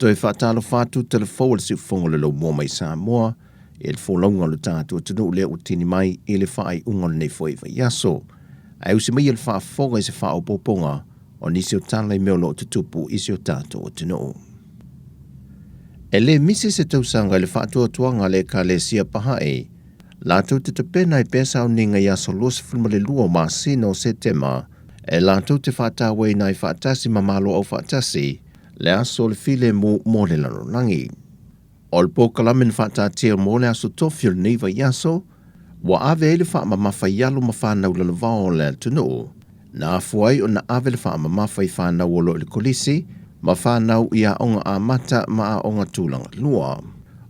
Toi whaatalo whātu telefo le si whongole lo mua mai Sāmoa, e le wholonga lo tātua tunu lea utini mai e le whaai ungol nei fwoi vai yaso. Ai usi mai e le whaafonga i se whaao poponga, o nisi o Tala i meo lo tutupu isi o tātua tunu. E le misi se tausanga le whaatua tuanga le ka le sia paha e, lātou te pena i pēsa o ninga yaso losi fulma le lua ma sino se tema, e lātou te whaatawai nai whaatasi mamalo au whaatasi, le aso le file mo le lanolangi. O le pokalamen whaatatia mo le aso tofio le neiva yaso, wa ave ele wha mamafa yalo ma whanau le vao le tunu, na afuai o na ave le wha mamafa i whanau o lo le kolisi, ma whanau ia onga a mata ma a onga tūlanga lua.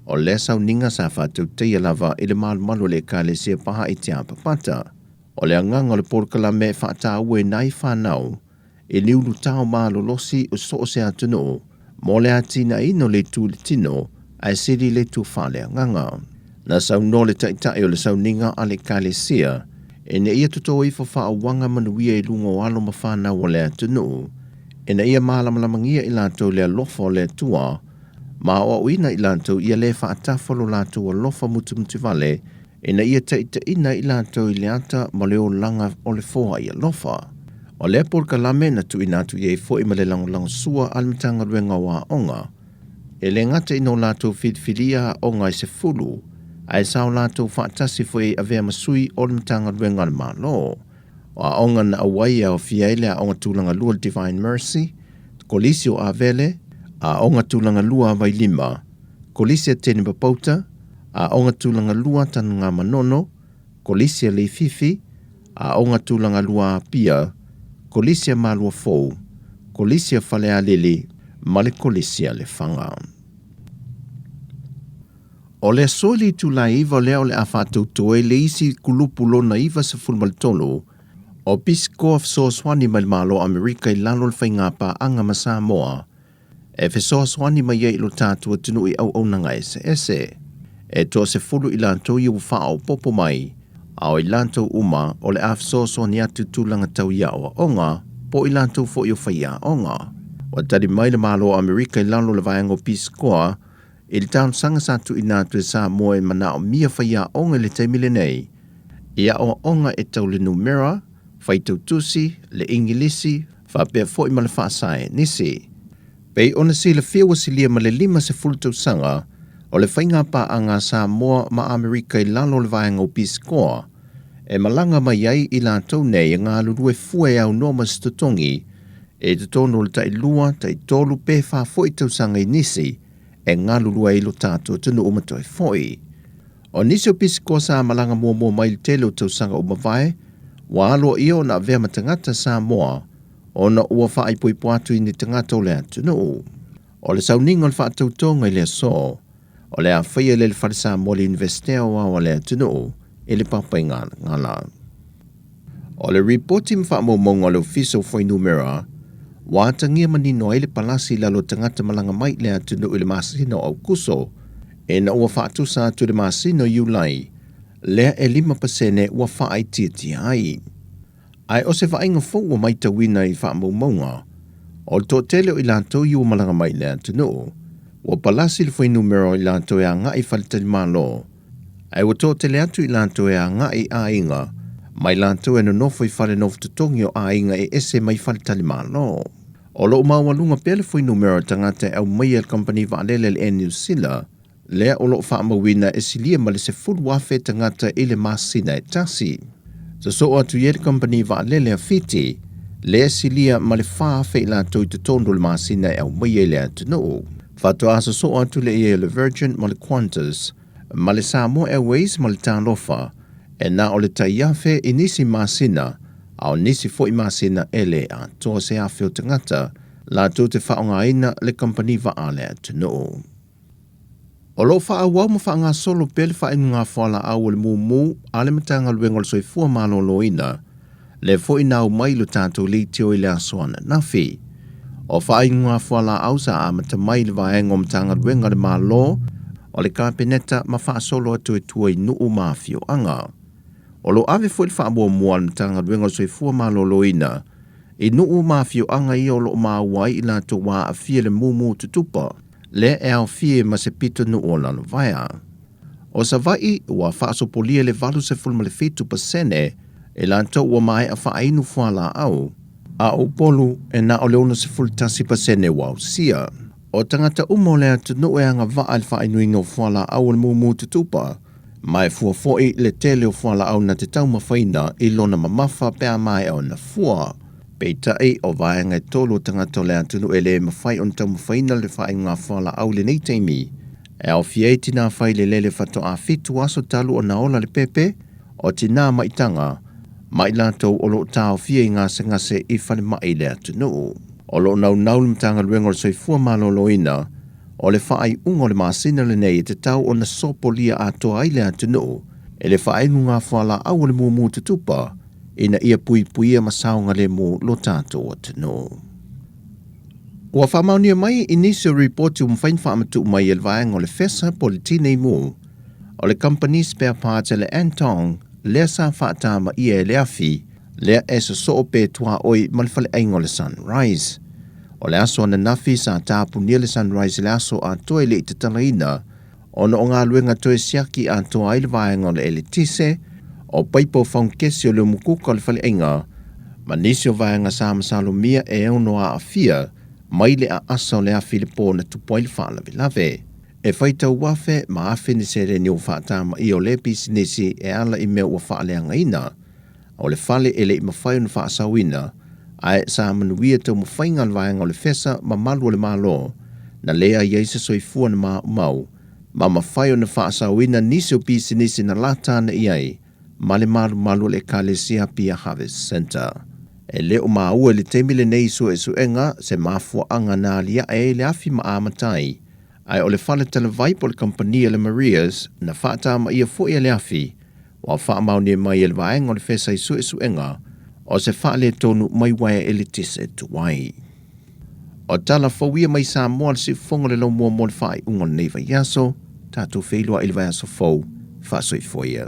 O le sau ninga sa whātou teia lava i le malu le ka le sia paha i te apapata. O le anganga le porkalame whaataue nai whanau, e liulu tau malo losi o so se atunu, mo le atina ino le tū le tino, ai siri le tū whale anganga. Na sau no le taitai o le sau ninga a le ka le sia, e ne ia tuto i wha wanga manuia i lungo alo ma whanau o le atunu, e na ia malamalamangia i lato le alofa o le tua, ma o uina i lato ia le whaatafalo lato o lofa mutu vale, e na ia taitaina i lato i le ata ma leo langa o le foa i alofa. O le porka lame na tu inatu ye fo i male lang sua almitanga ruenga wa onga. E le ngata ino lato filia onga i se fulu, ai sao lato whaatasi fo i avea masui o almitanga ruenga le malo. O a onga na awai au fiaile a onga tūlanga lua Divine Mercy, kolisi o avele, a onga tūlanga lua vai lima, kolisi a teni papauta, a onga tūlanga lua tanu ngā manono, kolisi a leififi, a onga tūlanga lua pia, kolisia malua fou, kolisia falea lili, male kolisia le whanga. O le soli tu la iwa leo le awhātou toe le isi kulupu lona iwa sa fulmal tolu, o pisko af soaswani mai malo Amerika i lalo le whaingapa anga ma Sāmoa, e fe soaswani mai ei lo tātua tunu i au nanga ese. E toa se fulu i lanto i u whao popo mai, ao i lanto uma o le afsoso ni atu tūlanga tau ia o onga, po i lanto fo i o whaia onga. Wa tari mai le malo Amerika i lalo le vaengo piskoa, i le taun sanga satu i nātu e Sāmoa e mana o mia whaia onga le teimile nei. Ia o onga e tau le numera, whaitau tusi, le ingilisi, whapea fo i male whaasae nisi. Pei ona si le whiawa si lia ma le lima se fulutau sanga, o le whainga pa anga Sāmoa ma Amerika i lalo le vaengo piskoa, e malanga mai ai i lātou nei ngā lurue fue au noma stotongi, e te tono le tai lua, tai tolu pe wha foi tausanga i nisi, e ngā lurue i lo tātou tunu umatoi foi. O nisi o pisikoa sa malanga mua mai le tele o tausanga umawai, wa alo iyo na vea matangata Sāmoa, o na ua wha i poipuatu i ni tangata o le atunu. O le sauninga le wha tautonga i le so, o le a whaia le wharisa mo le investea o le atunu, e le papai ngala. O le reporti mwha monga le official foi numera, wātangia manino e le palasi lalo tangata malanga mai le atunu i le masino au kuso, e na ua whaatusa atu le masino iulai, lea e 5% ua whaai tiati ai. Ai o se whainga fōua mai tawina i wha monga, o le tō tele o i lanto i ua malanga mai le atunu, ua palasi le foi numero i lanto e a ngai whalitali malo, ai wa tō tele atu i lanto e a ngai a inga, mai lanto e no nofo i whale nofu tutongi o a inga e ese mai whale tali malo. O lo mawalunga pele foi numero tangata au mai el company va alele le New Sila, lea o lo wha mawina e silia ma le se full wafe tangata i le masina e tasi. So atu ye le company va alele a fiti, lea silia ma le whaafe i lanto i te tondo le masina e au mai e le atunu. Fato asa so atu le ie le Virgin ma le Qantas, ma le Sāmoa Airways ma le tālofa, e na o le taiafe i nisi masina, au nisi fo i masina ele a toa se awhi o tangata, la tō te whaonga ina le company va ale atunu. O lo wha awau ma wha ngā solo pele wha inu ngā whala au le mumu, ale matanga luenga le soifua malo lo ina, le fo i nau mai lo tātou li teo i le asoana nafi. O wha inu ngā whala au sa amata mai le vaenga o matanga luenga le malo, o le kāpeneta ma wha solo atu e tua i nuu mafio anga. O lo ave fo i wha mua le matanga luenga le soifua malo lo ina, i nuu mafio anga i o lo maa wai i la to wa a fia le mumu tutupa. le e au fie ma se pito nu o lalo vaia. O sa vai ua whaasopolia le 85% e lanto ua mai a whaainu whala au, a o polu e na o leona se 10% wau sia. O tangata umo lea tunu e anga vaa le whaainu o whala au le mumu tutupa, mai fua foi le tele o whala au na te tau mawhaina i lona mamafa pea mai au na fua. Peitai o vaenga e tolo tangata lea tunu e le mawhai on tau mawhaina le whainga whala au le nei teimi. E au fiei tina whai le lele whato a fitu aso talu o naola le pepe, o tina maitanga, mai lantou o lo tau fiei ngase i whale mai lea tunu. O lo nau mtanga luenga o soifua maloloina, o le whaai ungo le maasina le nei te tau o na sopolia a toa ai lea tunu, e le whaai ngā whala au le mumu tutupa, ina ia puia masaunga le mo lo tātou o tunu. Ua whamaunia mai initial report umwhain whaamatu mai elvaeng o le fesa po le tinei mu, o le company spare parts le Antong, lea sa whaatama ia e le afi, lea e so so pe tua oi malfale aingo le Sunrise. O le aso na nafi sa tāpu nia le Sunrise le aso a toe le ita talaina, o no ngā luenga toe siaki a toa ai le vaenga o le elitise, o paipo whaungkesi o le mukuka o le fale ainga, manisi o vaenga sa masalomia e ono a afia, mai le a asa o le a Filipo na tupoil whaala lave. E whaitau wafe ma afe ni se re ni o whaatama i o le pisinisi e ala i mea ua whaaleanga ina. O le whale e le i mawhai o na whaasawina, ai sa manuia tau mawhainga alwaenga o le fesa ma malu o le malo, na lea iaisa soifua na maa umau, ma mawhai o na whaasawina nisi o pisinisi na latana iai, ma le malu le Kalesia Pia Harvest Center. E leo maa ua le teimile nei su e suenga se mafua anga na lia e le afi maa amatai, ai o le whale talawai po le kompania le Marias na whaatama ia fo le afi, wa whaamaunia mai ele vaenga o le fesa i su e suenga, o se whaale tonu mai wae e le tise tuwai. O tala fawia mai Sāmoa le si fonga le lau mua mo le whae ungo le neiva yaso, tātou whailua ili vai aso fau, whaasoi foia.